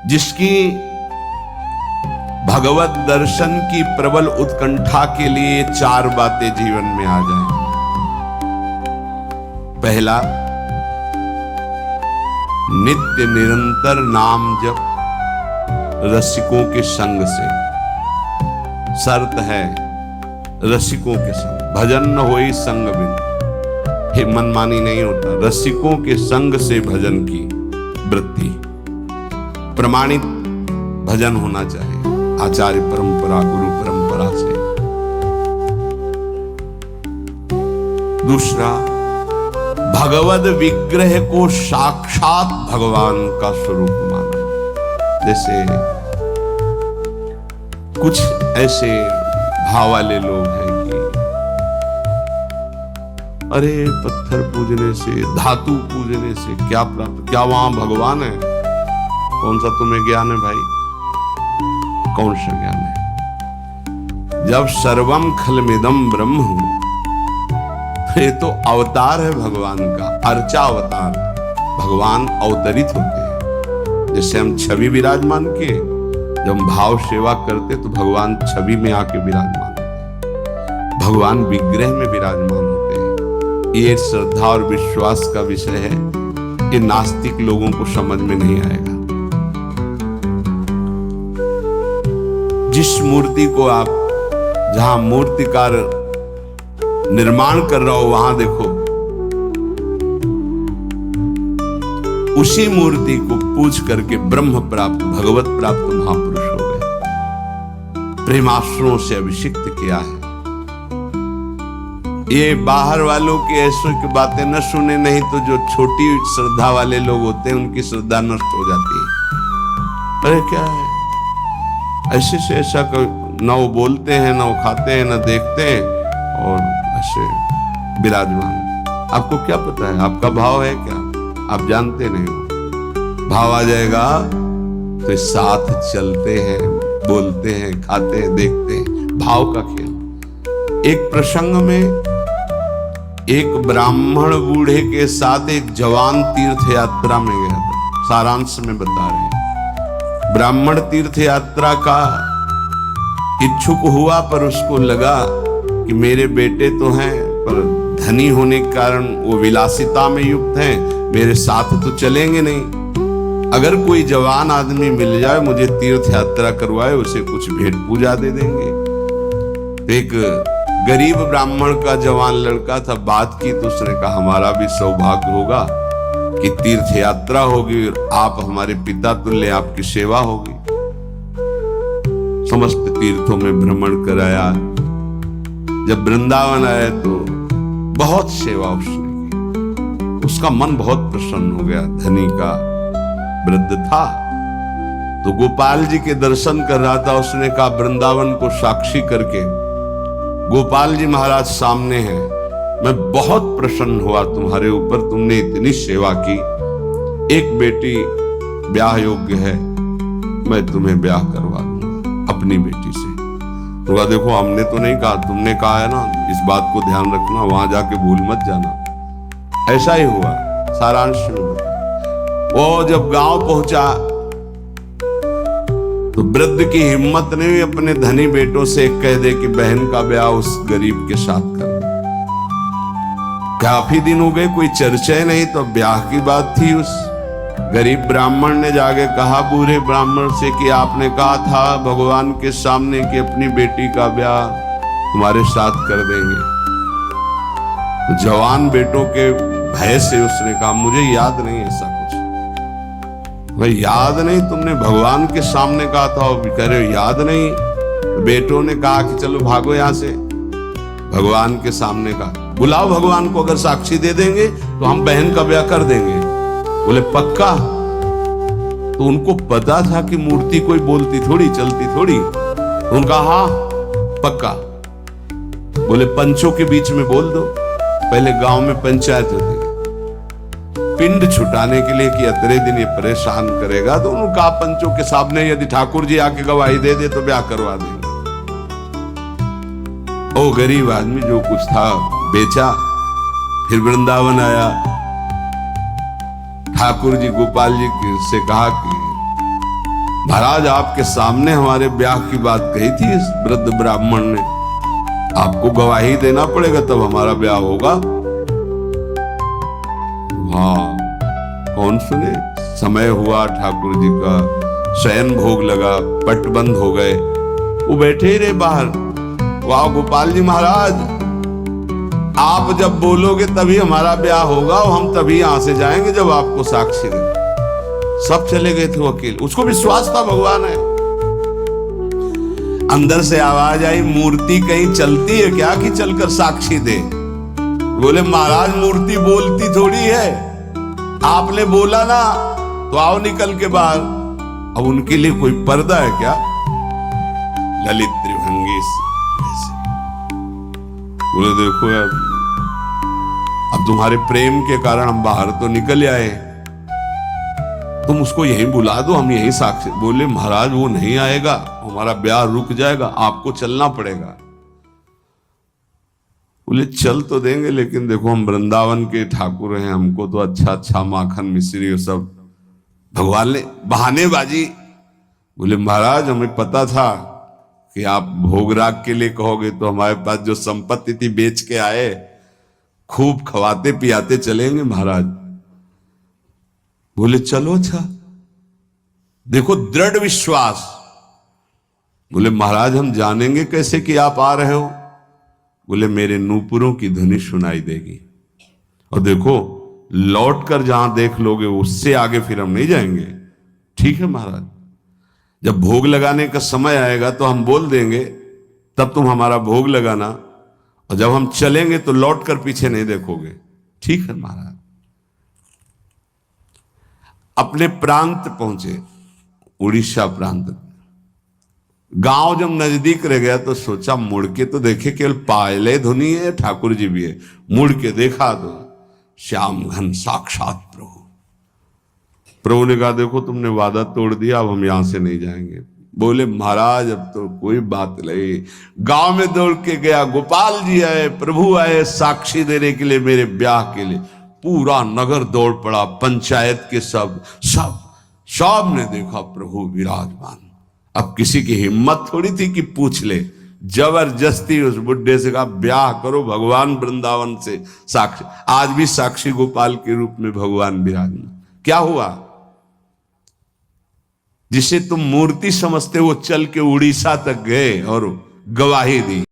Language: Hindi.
जिसकी भगवत दर्शन की प्रबल उत्कंठा के लिए 4 बातें जीवन में आ जाएं। पहला, नित्य निरंतर नाम जप रसिकों के संग से। शर्त है रसिकों के संग, भजन न होई संग बिन। हे मनमानी नहीं होता, रसिकों के संग से भजन की वृत्ति, प्रमाणित भजन होना चाहिए आचार्य परंपरा, गुरु परंपरा से। दूसरा, भगवद विग्रह को साक्षात भगवान का स्वरूप माना। जैसे कुछ ऐसे भाव वाले लोग हैं कि अरे पत्थर पूजने से, धातु पूजने से क्या प्राप्त, क्या वहां भगवान है? कौन सा तुम्हें ज्ञान है भाई? कौन सा ज्ञान है? जब सर्वम खलमिदम ब्रह्म, ये तो अवतार है भगवान का, अर्चा अवतार। भगवान अवतरित होते हैं। जैसे हम छवि विराजमान किए, जब हम भाव सेवा करते तो भगवान छवि में आके विराजमान होते हैं, भगवान विग्रह में विराजमान होते हैं। ये श्रद्धा और विश्वास का विषय है, ये नास्तिक लोगों को समझ में नहीं आएगा। जिस मूर्ति को आप, जहां मूर्तिकार निर्माण कर रहा हो, वहां देखो, उसी मूर्ति को पूज करके ब्रह्म प्राप्त, भगवत प्राप्त महापुरुष हो गए। प्रेमाश्रुओं से अभिषिक्त किया है। ये बाहर वालों की ऐसों की बातें न सुने, नहीं तो जो छोटी श्रद्धा वाले लोग होते हैं उनकी श्रद्धा नष्ट हो जाती है। अरे क्या है, ऐसे से ऐसा न वो बोलते हैं, न वो खाते हैं, न देखते हैं, और ऐसे विराजमान। आपको क्या पता है आपका भाव है क्या? आप जानते नहीं हो। भाव आ जाएगा तो साथ चलते हैं, बोलते हैं, खाते हैं, देखते हैं। भाव का खेल। एक प्रसंग में एक ब्राह्मण बूढ़े के साथ एक जवान तीर्थ यात्रा में गया था। सारांश में बता रहे हैं। ब्राह्मण तीर्थ यात्रा का इच्छुक हुआ, पर उसको लगा कि मेरे बेटे तो हैं, पर धनी होने के कारण वो विलासिता में युक्त हैं, मेरे साथ तो चलेंगे नहीं। अगर कोई जवान आदमी मिल जाए, मुझे तीर्थ यात्रा करवाए, उसे कुछ भेंट पूजा दे देंगे। तो एक गरीब ब्राह्मण का जवान लड़का था, बात की तो उसने कहा हमारा भी सौभाग्य होगा कि तीर्थ यात्रा होगी और आप हमारे पिता तुल्य, आपकी सेवा होगी। समस्त तीर्थों में भ्रमण कराया। जब वृंदावन आए तो बहुत सेवा उसने की। उसका मन बहुत प्रसन्न हो गया। धनी का वृद्ध था तो गोपाल जी के दर्शन कर रहा था। उसने कहा वृंदावन को साक्षी करके, गोपाल जी महाराज सामने हैं, मैं बहुत प्रसन्न हुआ तुम्हारे ऊपर, तुमने इतनी सेवा की। एक बेटी ब्याह योग्य है, मैं तुम्हें ब्याह करवा दूंगा अपनी बेटी से। तो कहा देखो हमने तो नहीं कहा, तुमने कहा है ना, इस बात को ध्यान रखना, वहां जाके भूल मत जाना। ऐसा ही हुआ। सारांश में वो जब गांव पहुंचा तो वृद्ध की हिम्मत नहीं हुई अपने धनी बेटों से कह दे कि बहन का ब्याह उस गरीब के साथ कर। काफी दिन हो गए, कोई चर्चा नहीं, तो ब्याह की बात थी। उस गरीब ब्राह्मण ने जाके कहा बूढ़े ब्राह्मण से कि आपने कहा था भगवान के सामने कि अपनी बेटी का ब्याह तुम्हारे साथ कर देंगे। तो जवान बेटों के भय से उसने कहा मुझे याद नहीं ऐसा कुछ। भाई याद नहीं, तुमने भगवान के सामने कहा था। और कह रहे हो याद नहीं। तो बेटों ने कहा कि चलो भागो यहां से। भगवान के सामने कहा बुलाओ भगवान को, अगर साक्षी दे देंगे तो हम बहन का ब्याह कर देंगे। बोले पक्का? तो उनको पता था कि मूर्ति कोई बोलती थोड़ी, चलती थोड़ी। तो उनका हाँ पक्का। बोले पंचों के बीच में बोल दो। पहले गांव में पंचायत होती है पिंड छुटाने के लिए कि अतरे दिन ये परेशान करेगा। तो उन्होंने कहा पंचों के सामने यदि ठाकुर जी आके गवाही दे दे तो ब्याह करवा देंगे। ओ गरीब आदमी जो कुछ था बेचा, फिर वृंदावन आया। ठाकुर जी गोपाल जी से कहा कि महाराज आपके सामने हमारे ब्याह की बात कही थी इस वृद्ध ब्राह्मण ने, आपको गवाही देना पड़ेगा तब हमारा ब्याह होगा। हाँ, कौन सुने। समय हुआ, ठाकुर जी का शयन भोग लगा, पट बंद हो गए, वो बैठे ही रहे बाहर। वाह गोपाल जी महाराज, आप जब बोलोगे तभी हमारा ब्याह होगा और हम तभी यहां से जाएंगे जब आपको साक्षी दे। सब चले गए थे वो अकेले, उसको विश्वास था भगवान है। अंदर से आवाज आई, मूर्ति कहीं चलती है क्या कि चलकर साक्षी दे। बोले महाराज मूर्ति बोलती थोड़ी है, आपने बोला ना तो आओ निकल के बाहर। अब उनके लिए कोई पर्दा है क्या? ललित त्रिभंगी से बोले देखो अब तुम्हारे प्रेम के कारण हम बाहर तो निकल आए, तुम उसको यहीं बुला दो, हम यहीं साक्षी। बोले महाराज वो नहीं आएगा, हमारा ब्याह रुक जाएगा, आपको चलना पड़ेगा। बोले चल तो देंगे लेकिन देखो हम वृंदावन के ठाकुर हैं, हमको तो अच्छा अच्छा माखन मिश्री सब भगवान ने बहानेबाजी। बोले महाराज हमें पता था कि आप भोगराग के लिए कहोगे तो हमारे पास जो संपत्ति थी बेच के आए, खूब खवाते पियाते चलेंगे महाराज। बोले चलो अच्छा, देखो दृढ़ विश्वास। बोले महाराज हम जानेंगे कैसे कि आप आ रहे हो? बोले मेरे नूपुरों की ध्वनि सुनाई देगी, और देखो लौट कर जहां देख लोगे उससे आगे फिर हम नहीं जाएंगे। ठीक है महाराज, जब भोग लगाने का समय आएगा तो हम बोल देंगे, तब तुम हमारा भोग लगाना, और जब हम चलेंगे तो लौट कर पीछे नहीं देखोगे। ठीक है महाराज। अपने प्रांत पहुंचे, उड़ीसा प्रांत। गांव जब नजदीक रह गया तो सोचा मुड़ के तो देखे, केवल पायले धुनी है, ठाकुर जी भी है। मुड़ के देखा तो श्याम घन साक्षात प्रभु। प्रभु ने कहा देखो तुमने वादा तोड़ दिया, अब हम यहां से नहीं जाएंगे। बोले महाराज अब तो कोई बात नहीं। गांव में दौड़ के गया, गोपाल जी आए, प्रभु आए साक्षी देने के लिए मेरे ब्याह के लिए। पूरा नगर दौड़ पड़ा, पंचायत के सब ने देखा प्रभु विराजमान। अब किसी की हिम्मत थोड़ी थी कि पूछ ले, जबरदस्ती उस बुड्ढे से कहा ब्याह करो भगवान वृंदावन से साक्षी। आज भी साक्षी गोपाल के रूप में भगवान विराजमान। क्या हुआ? जिसे तुम मूर्ति समझते वो चल के उड़ीसा तक गए और गवाही दी।